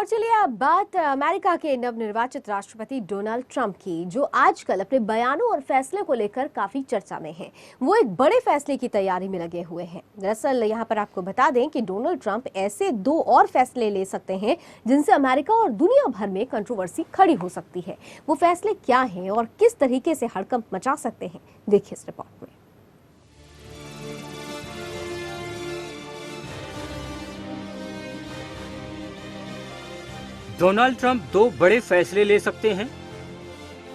और चलिए अब बात अमेरिका के नवनिर्वाचित राष्ट्रपति डोनाल्ड ट्रंप की, जो आजकल अपने बयानों और फैसले को लेकर काफी चर्चा में हैं। वो एक बड़े फैसले की तैयारी में लगे हुए हैं। दरअसल यहाँ पर आपको बता दें कि डोनाल्ड ट्रंप ऐसे 2 और फैसले ले सकते हैं जिनसे अमेरिका और दुनिया भर में कंट्रोवर्सी खड़ी हो सकती है। वो फैसले क्या हैं और किस तरीके से हड़कंप मचा सकते हैं, देखिए इस रिपोर्ट में। डोनाल्ड ट्रंप 2 बड़े फैसले ले सकते हैं।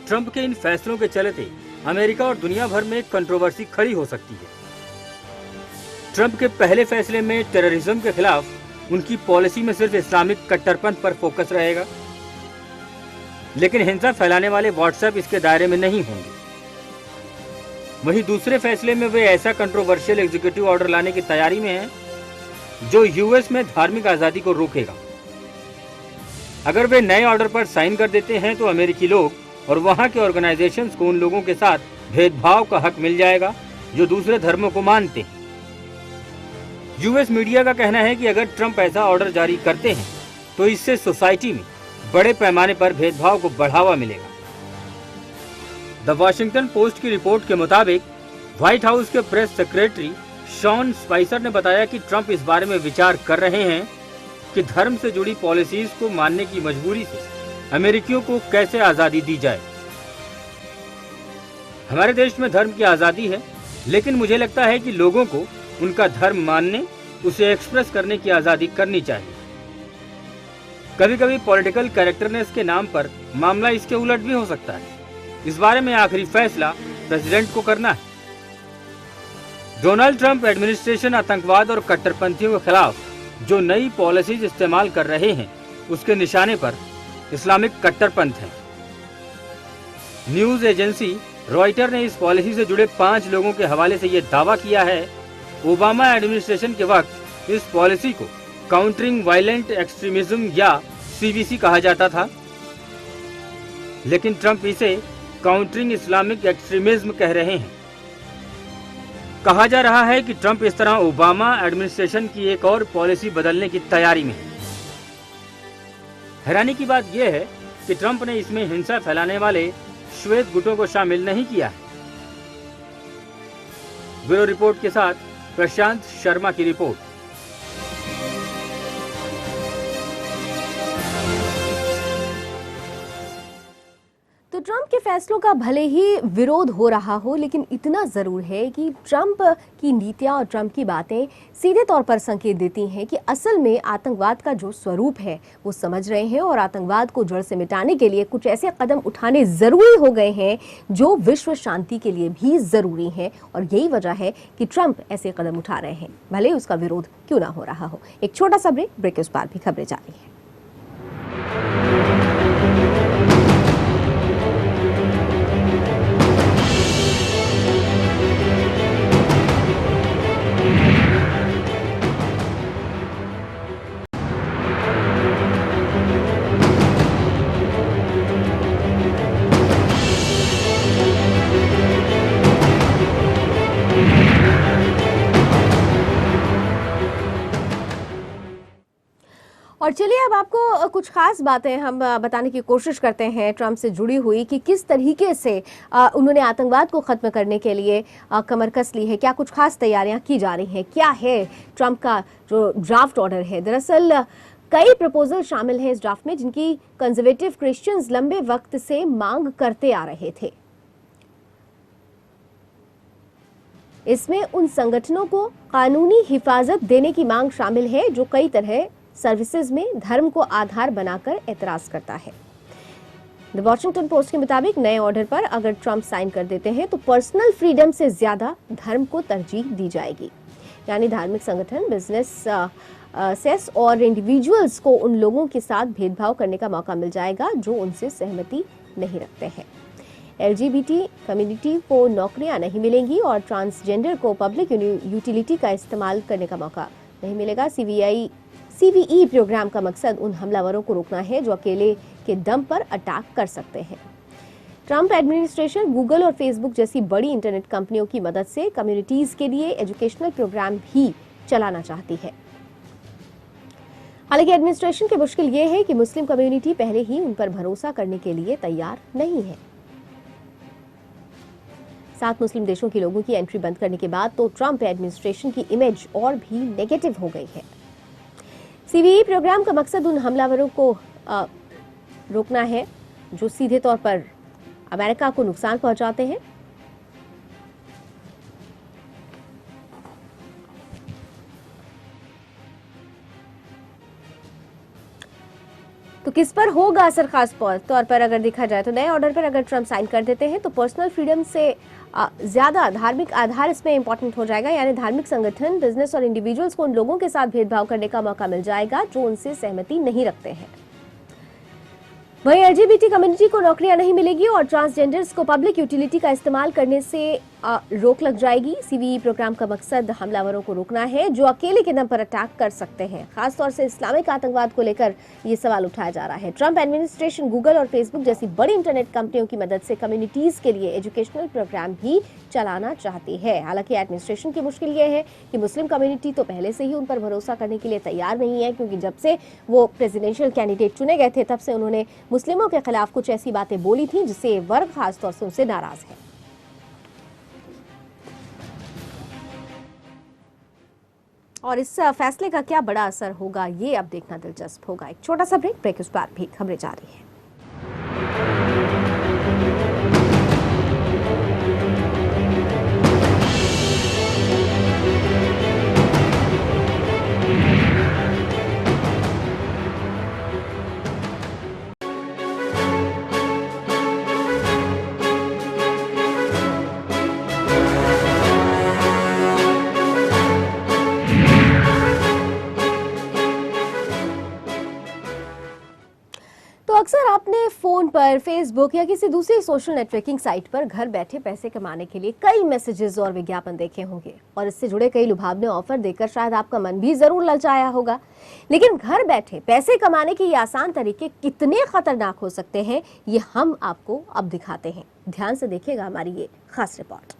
ट्रंप के इन फैसलों के चलते अमेरिका और दुनिया भर में कंट्रोवर्सी खड़ी हो सकती है। ट्रंप के पहले फैसले में टेररिज्म के खिलाफ उनकी पॉलिसी में सिर्फ इस्लामिक कट्टरपंथ पर फोकस रहेगा, लेकिन हिंसा फैलाने वाले व्हाट्सएप इसके दायरे में नहीं होंगे। वहीं दूसरे फैसले में वे ऐसा कंट्रोवर्शियल एग्जीक्यूटिव ऑर्डर लाने की तैयारी में हैं जो यूएस में धार्मिक आजादी को रोकेगा। अगर वे नए ऑर्डर पर साइन कर देते हैं तो अमेरिकी लोग और वहां के ऑर्गेनाइजेशंस को उन लोगों के साथ भेदभाव का हक मिल जाएगा जो दूसरे धर्मों को मानते हैं। यूएस मीडिया का कहना है कि अगर ट्रंप ऐसा ऑर्डर जारी करते हैं तो इससे सोसाइटी में बड़े पैमाने पर भेदभाव को बढ़ावा मिलेगा। द वॉशिंगटन पोस्ट की रिपोर्ट के मुताबिक व्हाइट हाउस के प्रेस सेक्रेटरी शॉन स्पाइसर ने बताया कि ट्रंप इस बारे में विचार कर रहे हैं कि धर्म से जुड़ी पॉलिसीज को मानने की मजबूरी से अमेरिकियों को कैसे आजादी दी जाए। हमारे देश में धर्म की आजादी है, लेकिन मुझे लगता है कि लोगों को उनका धर्म मानने, उसे एक्सप्रेस करने की आजादी करनी चाहिए। कभी कभी पॉलिटिकल करेक्टरनेस के नाम पर मामला इसके उलट भी हो सकता है। इस बारे में आखिरी फैसला प्रेसिडेंट को करना है। डोनाल्ड ट्रंप एडमिनिस्ट्रेशन आतंकवाद और कट्टरपंथियों के खिलाफ जो नई पॉलिसीज इस्तेमाल कर रहे हैं उसके निशाने पर इस्लामिक कट्टरपंथ है। न्यूज एजेंसी रॉयटर ने इस पॉलिसी से जुड़े 5 लोगों के हवाले से यह दावा किया है। ओबामा एडमिनिस्ट्रेशन के वक्त इस पॉलिसी को काउंटरिंग वायलेंट एक्सट्रीमिज्म या सीवीसी कहा जाता था, लेकिन ट्रंप इसे काउंटरिंग इस्लामिक एक्सट्रीमिज्म कह रहे हैं। कहा जा रहा है कि ट्रंप इस तरह ओबामा एडमिनिस्ट्रेशन की एक और पॉलिसी बदलने की तैयारी में है। हैरानी की बात यह है कि ट्रंप ने इसमें हिंसा फैलाने वाले श्वेत गुटों को शामिल नहीं किया है। ब्यूरो रिपोर्ट के साथ प्रशांत शर्मा की रिपोर्ट। तो ट्रंप के फैसलों का भले ही विरोध हो रहा हो, लेकिन इतना जरूर है कि ट्रंप की नीतियां और ट्रंप की बातें सीधे तौर पर संकेत देती हैं कि असल में आतंकवाद का जो स्वरूप है वो समझ रहे हैं और आतंकवाद को जड़ से मिटाने के लिए कुछ ऐसे कदम उठाने जरूरी हो गए हैं जो विश्व शांति के लिए भी जरूरी हैं। और यही वजह है कि ट्रंप ऐसे कदम उठा रहे हैं, भले ही उसका विरोध क्यों ना हो रहा हो। एक छोटा सा ब्रेक के उस पार भी खबरें जारी है। और चलिए अब आपको कुछ खास बातें हम बताने की कोशिश करते हैं ट्रंप से जुड़ी हुई कि किस तरीके से उन्होंने आतंकवाद को खत्म करने के लिए कमर कस ली है, क्या कुछ खास तैयारियां की जा रही हैं, क्या है ट्रंप का जो ड्राफ्ट ऑर्डर है। दरअसल कई प्रपोजल शामिल हैं इस ड्राफ्ट में जिनकी कंजर्वेटिव क्रिश्चियंस लंबे वक्त से मांग करते आ रहे थे। इसमें उन संगठनों को कानूनी हिफाजत देने की मांग शामिल है जो कई तरह सर्विसेज में धर्म को आधार बनाकर एतराज करता है। द वॉशिंगटन पोस्ट के मुताबिक नए ऑर्डर पर अगर ट्रंप साइन कर देते हैं तो पर्सनल फ्रीडम से ज्यादा धर्म को तरजीह दी जाएगी, यानी धार्मिक संगठन, बिजनेस सेस और इंडिविजुअल्स को उन लोगों के साथ भेदभाव करने का मौका मिल जाएगा जो उनसे सहमति नहीं रखते हैं। एलजीबीटी कम्युनिटी को नौकरियां नहीं मिलेंगी और ट्रांसजेंडर को पब्लिक यूटिलिटी का इस्तेमाल करने का मौका नहीं मिलेगा। सीवीई प्रोग्राम का मकसद उन हमलावरों को रोकना है जो अकेले के दम पर अटैक कर सकते हैं। ट्रंप एडमिनिस्ट्रेशन गूगल और फेसबुक जैसी बड़ी इंटरनेट कंपनियों की मदद से कम्युनिटीज के लिए एजुकेशनल प्रोग्राम भी चलाना चाहती है। हालांकि एडमिनिस्ट्रेशन की मुश्किल ये है कि मुस्लिम कम्युनिटी पहले ही उन पर भरोसा करने के लिए तैयार नहीं है। 7 मुस्लिम देशों के लोगों की एंट्री बंद करने के बाद तो ट्रंप एडमिनिस्ट्रेशन की इमेज और भी नेगेटिव हो गई है। सीवीई प्रोग्राम का मकसद उन हमलावरों को रोकना है जो सीधे तौर पर अमेरिका को नुकसान पहुंचाते हैं। तो किस पर होगा असर? खास तौर पर अगर देखा जाए तो नए ऑर्डर पर अगर ट्रंप साइन कर देते हैं तो पर्सनल फ्रीडम से ज्यादा धार्मिक आधार इसमें इंपॉर्टेंट हो जाएगा, यानी धार्मिक संगठन, बिजनेस और इंडिविजुअल्स को उन लोगों के साथ भेदभाव करने का मौका मिल जाएगा जो उनसे सहमति नहीं रखते हैं। वहीं एलजीबीटी कम्युनिटी को नौकरियां नहीं मिलेगी और ट्रांसजेंडर्स को पब्लिक यूटिलिटी का इस्तेमाल करने से रोक लग जाएगी। सीवीई प्रोग्राम का मकसद हमलावरों को रोकना है जो अकेले के दम पर अटैक कर सकते हैं। खासतौर से इस्लामिक आतंकवाद को लेकर ये सवाल उठाया जा रहा है। ट्रंप एडमिनिस्ट्रेशन गूगल और फेसबुक जैसी बड़ी इंटरनेट कंपनियों की मदद से कम्युनिटीज के लिए एजुकेशनल प्रोग्राम भी चलाना चाहती है। हालांकि एडमिनिस्ट्रेशन की मुश्किल ये है कि मुस्लिम कम्युनिटी तो पहले से ही उन पर भरोसा करने के लिए तैयार नहीं है, क्योंकि जब से वो प्रेसिडेंशियल कैंडिडेट चुने गए थे तब से उन्होंने मुस्लिमों के खिलाफ कुछ ऐसी बातें बोली थी जिससे वर्ग खासतौर से उनसे नाराज है। और इस फैसले का क्या बड़ा असर होगा ये अब देखना दिलचस्प होगा। एक छोटा सा ब्रेक के बाद भी खबरें जारी है। अक्सर आपने फोन पर, फेसबुक या किसी दूसरी सोशल नेटवर्किंग साइट पर घर बैठे पैसे कमाने के लिए कई मैसेजेस और विज्ञापन देखे होंगे और इससे जुड़े कई लुभावने ऑफर देखकर शायद आपका मन भी जरूर ललचाया होगा। लेकिन घर बैठे पैसे कमाने के ये आसान तरीके कितने खतरनाक हो सकते हैं ये हम आपको अब दिखाते हैं। ध्यान से देखिएगा हमारी ये खास रिपोर्ट।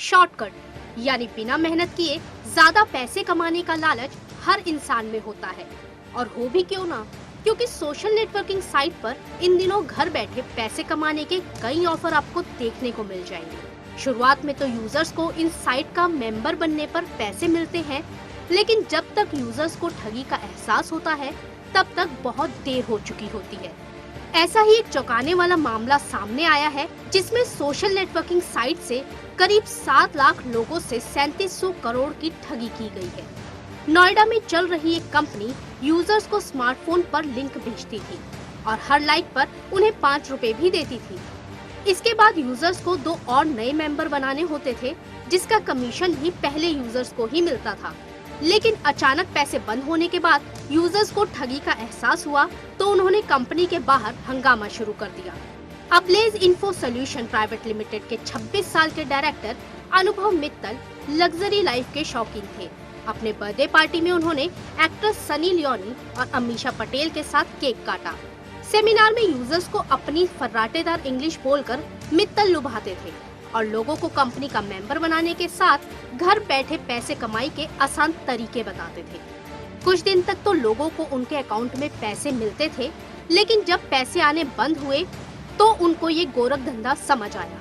शॉर्टकट यानी बिना मेहनत किए ज्यादा पैसे कमाने का लालच हर इंसान में होता है, और हो भी क्यों ना, क्योंकि सोशल नेटवर्किंग साइट पर इन दिनों घर बैठे पैसे कमाने के कई ऑफर आपको देखने को मिल जाएंगे। शुरुआत में तो यूजर्स को इन साइट का मेंबर बनने पर पैसे मिलते हैं, लेकिन जब तक यूजर्स को ठगी का एहसास होता है तब तक बहुत देर हो चुकी होती है। ऐसा ही एक चौंकाने वाला मामला सामने आया है जिसमें सोशल नेटवर्किंग साइट से करीब 7 लाख लोगों से 3700 करोड़ की ठगी की गई है। नोएडा में चल रही एक कंपनी यूजर्स को स्मार्टफोन पर लिंक भेजती थी और हर लाइक पर उन्हें 5 रुपए भी देती थी। इसके बाद यूजर्स को 2 और नए मेंबर बनाने होते थे जिसका कमीशन भी पहले यूजर्स को ही मिलता था। लेकिन अचानक पैसे बंद होने के बाद यूजर्स को ठगी का एहसास हुआ तो उन्होंने कंपनी के बाहर हंगामा शुरू कर दिया। Ablaze info solution private limited के 26 साल के डायरेक्टर अनुभव मित्तल लग्जरी लाइफ के शौकीन थे। अपने बर्थडे पार्टी में उन्होंने एक्ट्रेस सनी लियोनी और अमीषा पटेल के साथ केक काटा। सेमिनार में यूजर्स को अपनी फर्राटेदार इंग्लिश बोलकर मित्तल लुभाते थे और लोगों को कंपनी का मेंबर बनाने के साथ घर बैठे पैसे कमाई के आसान तरीके बताते थे। कुछ दिन तक तो लोगों को उनके अकाउंट में पैसे मिलते थे, लेकिन जब पैसे आने बंद हुए तो उनको ये गोरख धंधा समझ आया।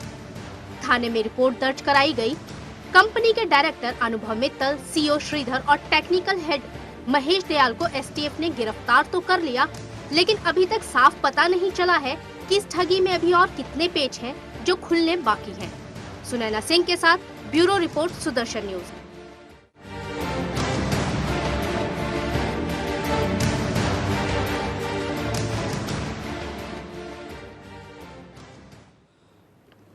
थाने में रिपोर्ट दर्ज कराई गई। कंपनी के डायरेक्टर अनुभव मित्तल, सीईओ श्रीधर और टेक्निकल हेड महेश दयाल को एसटीएफ ने गिरफ्तार तो कर लिया, लेकिन अभी तक साफ पता नहीं चला है कि इस ठगी में अभी और कितने पेच हैं जो खुलने बाकी हैं। सुनैना सिंह के साथ ब्यूरो रिपोर्ट, सुदर्शन न्यूज।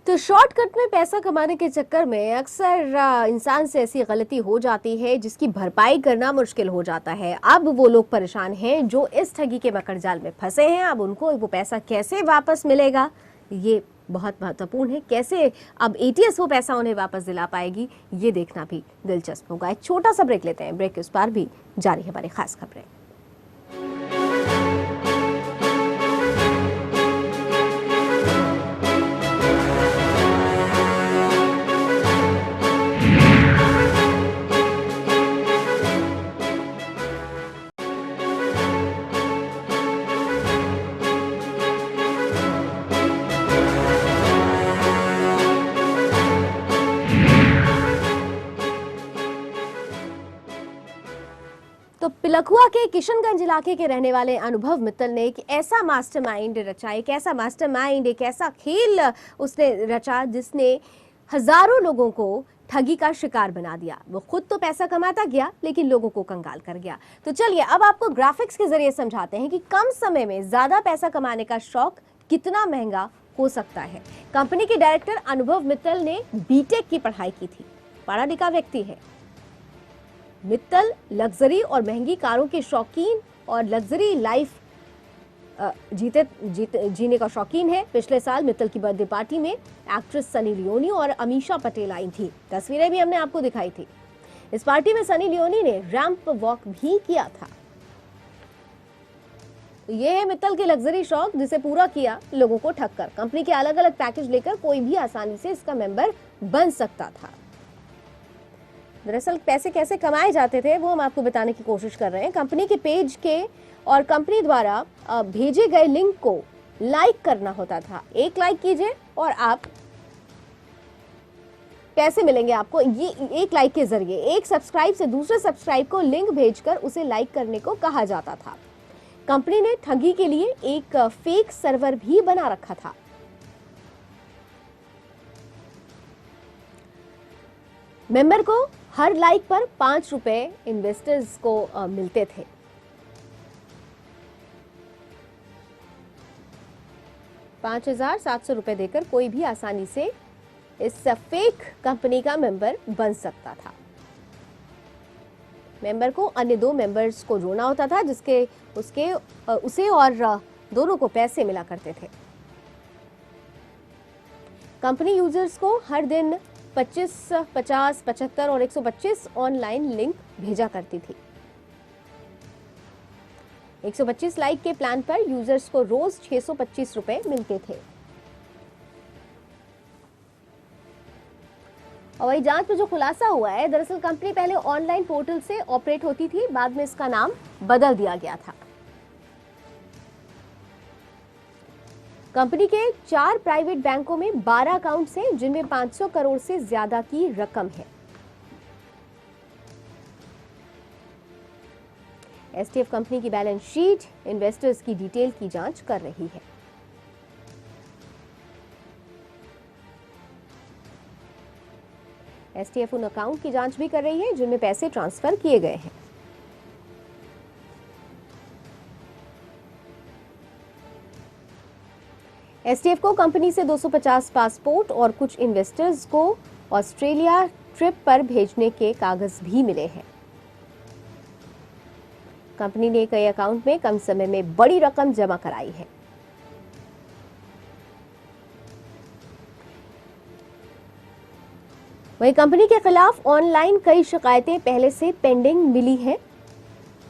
तो शॉर्टकट में पैसा कमाने के चक्कर में अक्सर इंसान से ऐसी गलती हो जाती है जिसकी भरपाई करना मुश्किल हो जाता है। अब वो लोग परेशान हैं जो इस ठगी के मकड़जाल में फंसे हैं। अब उनको वो पैसा कैसे वापस मिलेगा ये बहुत महत्वपूर्ण है। कैसे अब एटीएस वो पैसा उन्हें वापस दिला पाएगी ये देखना भी दिलचस्प होगा। एक छोटा सा ब्रेक लेते हैं। ब्रेक के उस पार भी जारी है हमारी खास खबरें। तो पिलखुआ के किशनगंज इलाके के रहने वाले अनुभव मित्तल ने एक ऐसा मास्टरमाइंड रचा, एक ऐसा मास्टरमाइंड, एक ऐसा खेल उसने रचा जिसने हजारों लोगों को ठगी का शिकार बना दिया। वो खुद तो पैसा कमाता गया लेकिन लोगों को कंगाल कर गया। तो चलिए अब आपको ग्राफिक्स के जरिए समझाते हैं कि कम समय में ज्यादा पैसा कमाने का शौक कितना महंगा हो सकता है। कंपनी के डायरेक्टर अनुभव मित्तल ने बीटेक की पढ़ाई की थी, पढ़ा लिखा व्यक्ति है। मित्तल लग्जरी और महंगी कारों के शौकीन और लग्जरी लाइफ जीने का शौकीन है। पिछले साल मित्तल की बर्थडे पार्टी में एक्ट्रेस सनी लियोनी और अमीषा पटेल आई थी। तस्वीरें भी हमने आपको दिखाई थी। इस पार्टी में सनी लियोनी ने रैंप वॉक भी किया था। तो ये है मित्तल के लग्जरी शौक जिसे पूरा किया लोगों को ठग कर। कंपनी के अलग अलग पैकेज लेकर कोई भी आसानी से इसका मेंबर बन सकता था। दरअसल पैसे कैसे कमाए जाते थे वो हम आपको बताने की कोशिश कर रहे हैं। कंपनी के पेज के और कंपनी द्वारा भेजे गए लिंक को लाइक करना होता था। एक लाइक कीजिए और आप पैसे मिलेंगे आपको। ये एक लाइक के जरिए एक सब्सक्राइब से दूसरे सब्सक्राइब को लिंक भेजकर उसे लाइक करने को कहा जाता था। कंपनी ने ठगी के लिए एक फेक सर्वर भी बना रखा था। मेंबर को हर लाइक पर 5 रुपए इन्वेस्टर्स को मिलते थे। ₹5,700 देकर कोई भी आसानी से इस फेक कंपनी का मेंबर बन सकता था। मेंबर को अन्य 2 मेंबर्स को जोड़ना होता था जिसके उसे और दोनों को पैसे मिला करते थे। कंपनी यूजर्स को हर दिन 25, 50, 75 और 125 ऑनलाइन लिंक भेजा करती थी। 125 लाइक के प्लान पर यूजर्स को रोज 625 रुपए मिलते थे। और वही जांच में जो खुलासा हुआ है, दरअसल कंपनी पहले ऑनलाइन पोर्टल से ऑपरेट होती थी, बाद में इसका नाम बदल दिया गया था। कंपनी के 4 प्राइवेट बैंकों में 12 अकाउंट्स हैं जिनमें 500 करोड़ से ज्यादा की रकम है। एसटीएफ कंपनी की बैलेंस शीट, इन्वेस्टर्स की डिटेल की जांच कर रही है। एसटीएफ उन अकाउंट की जांच भी कर रही है जिनमें पैसे ट्रांसफर किए गए हैं। एसटीएफ को कंपनी से 250 पासपोर्ट और कुछ इन्वेस्टर्स को ऑस्ट्रेलिया ट्रिप पर भेजने के कागज भी मिले हैं। कंपनी ने कई अकाउंट में कम समय में बड़ी रकम जमा कराई है। वहीं कंपनी के खिलाफ ऑनलाइन कई शिकायतें पहले से पेंडिंग मिली हैं,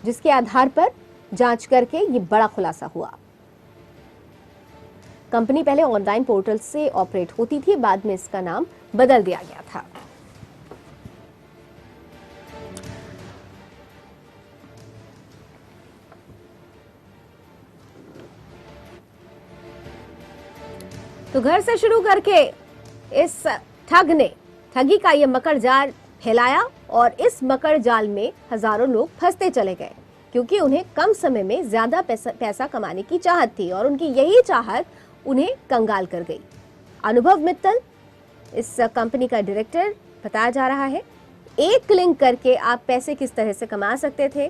जिसके आधार पर जांच करके ये बड़ा खुलासा हुआ। कंपनी पहले ऑनलाइन पोर्टल से ऑपरेट होती थी, बाद में इसका नाम बदल दिया गया था। तो घर से शुरू करके इस ठग ने ठगी का यह मकर जाल फैलाया और इस मकर जाल में हजारों लोग फंसते चले गए, क्योंकि उन्हें कम समय में ज्यादा पैसा कमाने की चाहत थी और उनकी यही चाहत उन्हें कंगाल कर गई। अनुभव मित्तल इस कंपनी का डायरेक्टर बताया जा रहा है। एक लिंक करके आप पैसे किस तरह से कमा सकते थे।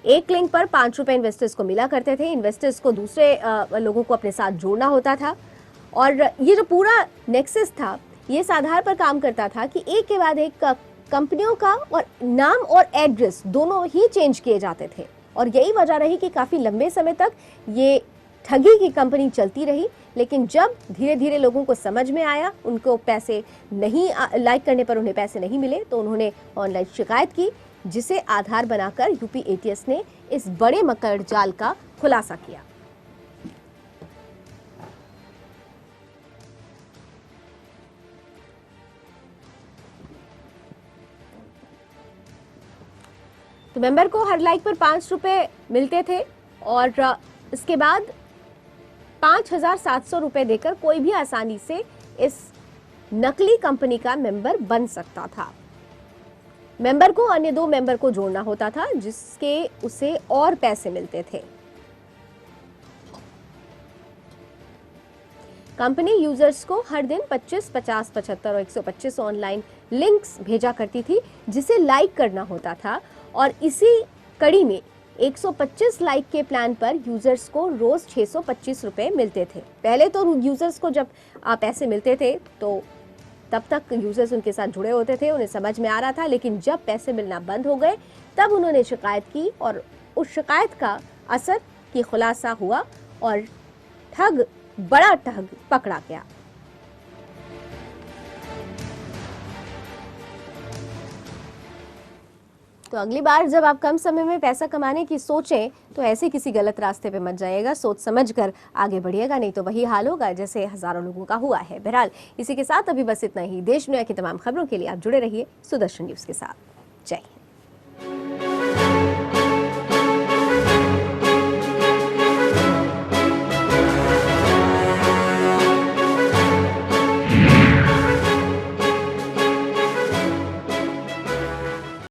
एक लिंक पर 5 रुपए इन्वेस्टर्स को मिला करते थे। इन्वेस्टर्स को दूसरे लोगों को अपने साथ जोड़ना होता था और ये जो पूरा नेक्सस था ये इस आधार पर काम करता था कि एक के बाद एक कंपनियों का और नाम और एड्रेस दोनों ही चेंज किए जाते थे और यही वजह रही कि काफी लंबे समय तक ये ठगी की कंपनी चलती रही। लेकिन जब धीरे धीरे लोगों को समझ में आया, उनको पैसे नहीं लाइक करने पर उन्हें पैसे नहीं मिले, तो उन्होंने ऑनलाइन शिकायत की, जिसे आधार बनाकर यूपी एटीएस ने इस बड़े मकर जाल का खुलासा किया। तो मेंबर को हर लाइक पर 5 रुपए मिलते थे और इसके बाद 5,700 रुपए देकर कोई भी आसानी से इस नकली कंपनी का मेंबर बन सकता था। मेंबर को अन्य 2 मेंबर को जोड़ना होता था, जिसके उसे और पैसे मिलते थे। कंपनी यूजर्स को हर दिन 25, 50, 75 और 125 ऑनलाइन लिंक्स भेजा करती थी, जिसे लाइक करना होता था, और इसी कड़ी में 125 लाइक के प्लान पर यूजर्स को रोज 625 रुपए मिलते थे। पहले तो यूजर्स को जब पैसे मिलते थे तो तब तक यूजर्स उनके साथ जुड़े होते थे, उन्हें समझ में आ रहा था, लेकिन जब पैसे मिलना बंद हो गए तब उन्होंने शिकायत की और उस शिकायत का असर की खुलासा हुआ और बड़ा ठग पकड़ा गया। तो अगली बार जब आप कम समय में पैसा कमाने की सोचें तो ऐसे किसी गलत रास्ते पे मत जाइएगा, सोच समझकर आगे बढ़िएगा, नहीं तो वही हाल होगा जैसे हजारों लोगों का हुआ है। बहरहाल इसी के साथ अभी बस इतना ही। देश दुनिया की तमाम खबरों के लिए आप जुड़े रहिए सुदर्शन न्यूज के साथ। जय हिंद।